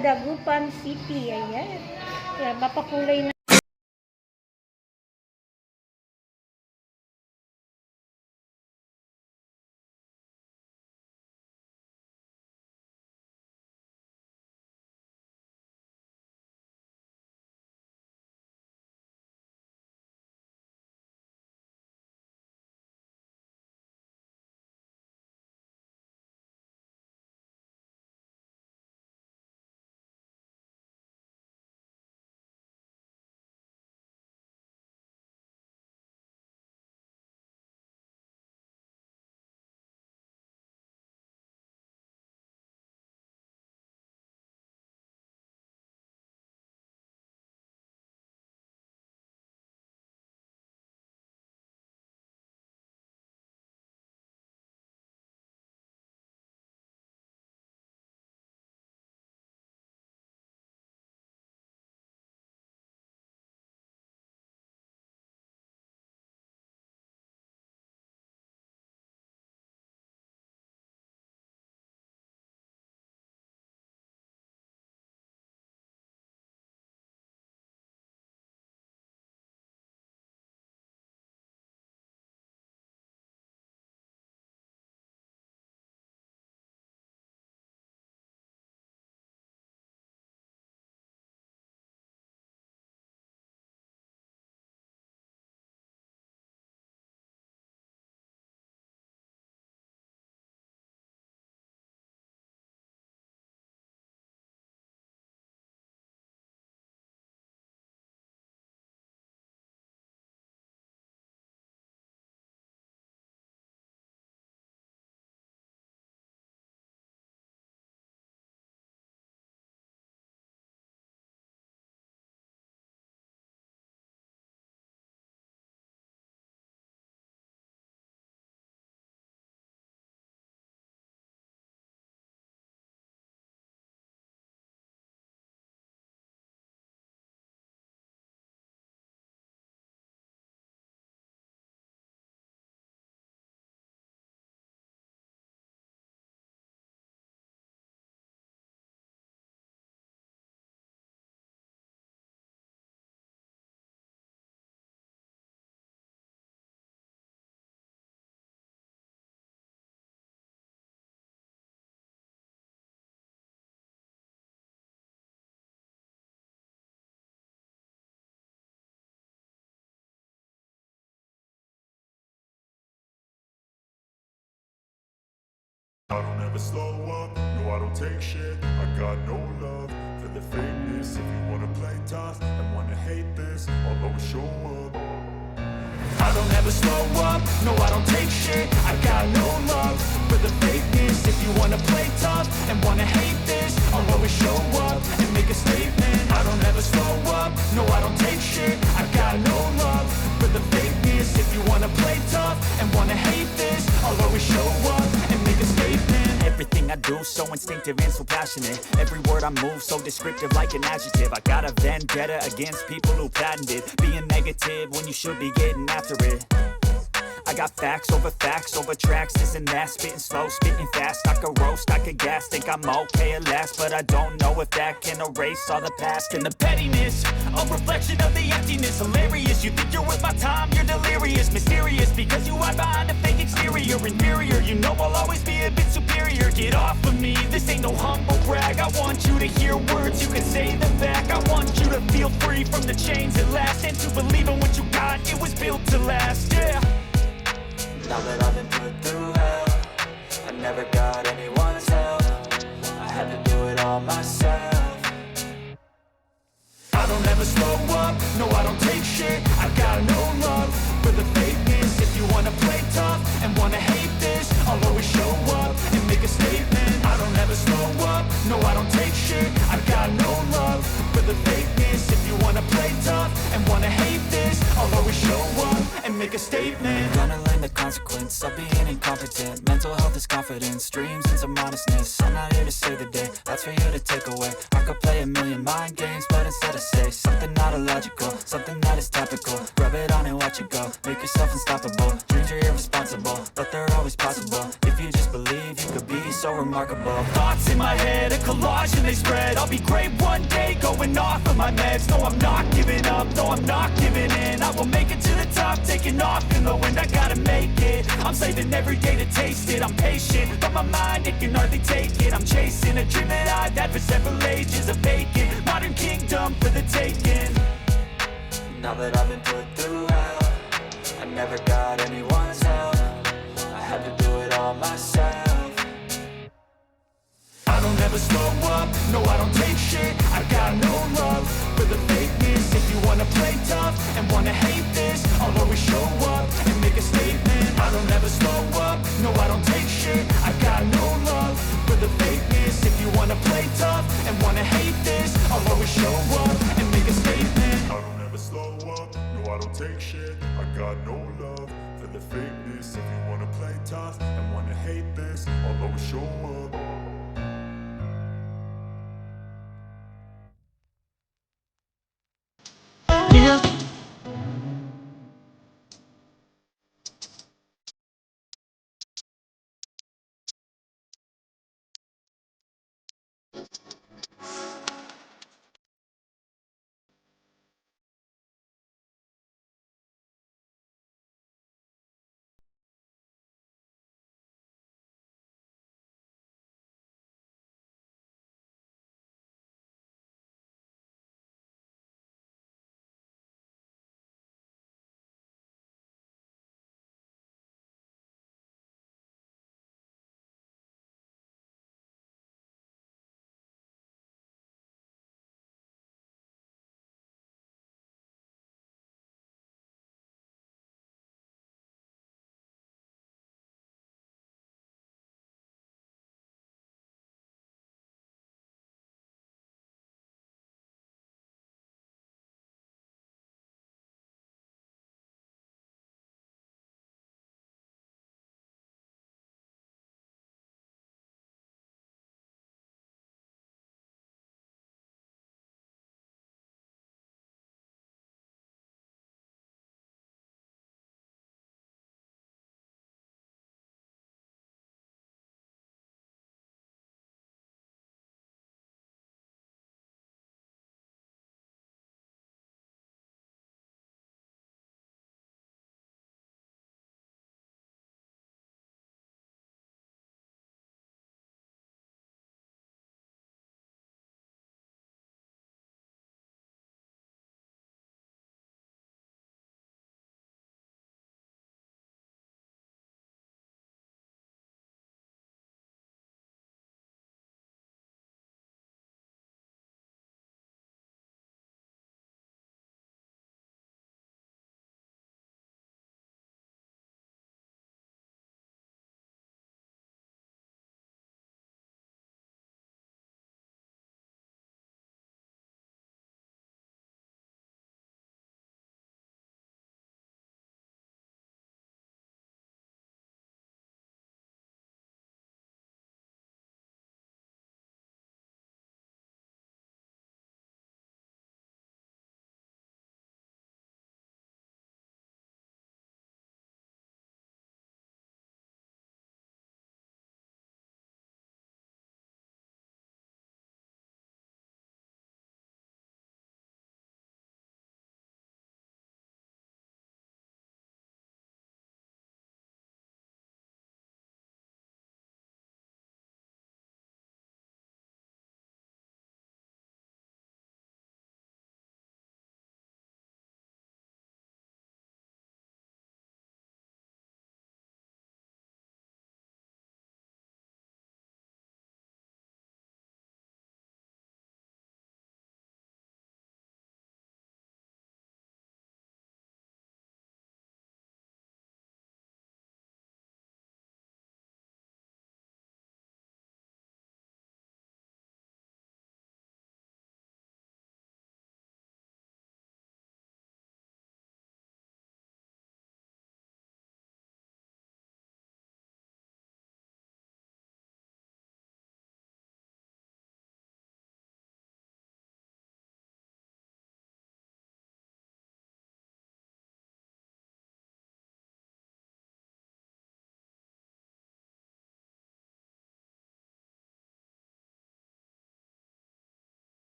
Dagupan City. Ayan. Kaya mapakulay na. I don't ever slow up, no I don't take shit. I got no love for the fakeness. If you wanna play tough and wanna hate this, I'll always show up. I don't ever slow up, no I don't take shit. I got no love for the fakeness. If you wanna play tough and wanna hate this, I'll always show up and make a statement. I don't ever slow up, no I don't take shit. I got no love for the fakeness. If you wanna play tough and wanna hate this, I'll always show up and make a statement. Everything I do so instinctive and so passionate. Every word I move so descriptive like an adjective. I got a vendetta against people who patented being negative when you should be getting after it. I got facts over tracks, this and that. Spitting slow, spitting fast. I could roast, I could gas. Think I'm okay at last, but I don't know if that can erase all the past. And the pettiness, a reflection of the emptiness. Hilarious, you think you're worth my time, you're delirious. Mysterious, because you hide behind a fake exterior. Inferior, you know I'll always be a bit superior. Get off of me, this ain't no humble brag. I want you to hear words, you can say them back. I want you to feel free from the chains at last, and to believe in what you got, it was built to last, yeah. Now that I've been put through hell, I never got anyone's help. I had to do it all myself. I don't ever slow up, no I don't take shit. I got no love for the fakeness. If you wanna play tough and wanna hate this, I'll always show up and make a statement. I don't ever slow up, no I don't take shit. I got no love for the fakeness. If you wanna play tough and wanna hate this, I'll always show up and make a statement. Gonna learn the consequence of being incompetent. Mental health is confidence, dreams and some honestness. I'm not here to save the day, that's for you to take away. I could play a million mind games, but instead I say something not illogical, something that is topical. Rub it on and watch it go, make yourself unstoppable. Dreams are irresponsible, but they're always possible. If you just believe, you could be so remarkable. Thoughts in my head, a collage and they spread. I'll be great one day, going off of my meds. No, I'm not giving up, no, I'm not giving in. I will make it to the top, taking off in the wind. I gotta make it, I'm saving every day to taste it. I'm patient, but my mind, it can hardly take it. I'm chasing a dream that I've had for several ages. A vacant, modern kingdom for the taking. Now that I've been put through hell, I never got anyone's help. I had to do it all myself. I don't ever slow up, no I don't take shit. I got no love for the fakeness. If you wanna play tough and wanna hate this, I'll always show up and make a statement. I don't ever slow up, no I don't take shit. I got no love for the fakeness. If you wanna play tough and wanna hate this, I'll always show up and make a statement. I don't ever slow up, no I don't take shit. I got no love for the fakeness. If you wanna play tough and wanna hate this, I'll always show up. Yeah.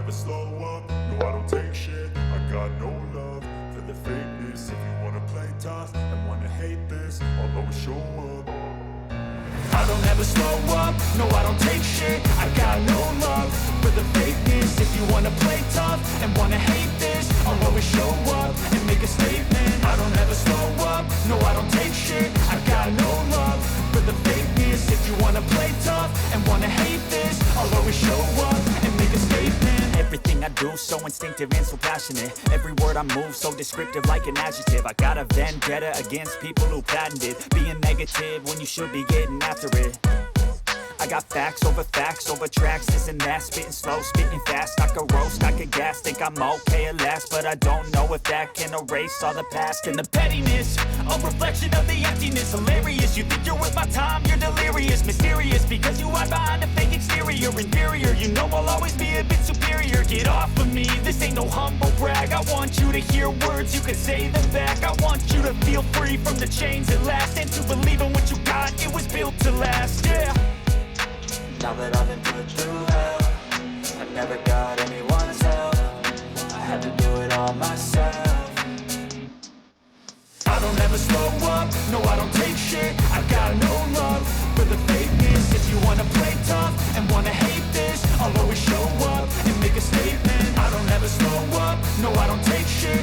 never slow up, no I don't take shit. I got no love for the fakeness. If you wanna play tough and wanna hate this, I'll always show up. I don't ever slow up, no I don't take shit. I got no love for the fakeness. If you wanna play tough and wanna hate this, I'll always show up and make a statement. I don't ever slow up, no I don't take shit. I got no love for the fakeness. If you wanna play tough and wanna hate this, I'll always show up and make a statement. Everything I do so instinctive and so passionate. Every word I move so descriptive like an adjective. I got a vendetta against people who patented being negative when you should be getting after it. I got facts over tracks, this and that. Spitting slow, spitting fast, I could roast, I could gas. Think I'm okay at last, but I don't know if that can erase all the past. And the pettiness, a reflection of the emptiness. Hilarious, you think you're worth my time, you're delirious. Mysterious, because you hide behind a fake exterior. Inferior, you know I'll always be a bit superior. Get off of me, this ain't no humble brag. I want you to hear words, you can say them back. I want you to feel free from the chains at last, and to believe in what you got, it was built to last, yeah. Now that I've been put through hell, I never got anyone's help. I had to do it all myself. I don't ever slow up, no I don't take shit. I got no love for the fakeness. If you wanna play tough and wanna hate this, I'll always show up and make a statement. I don't ever slow up, no I don't take shit.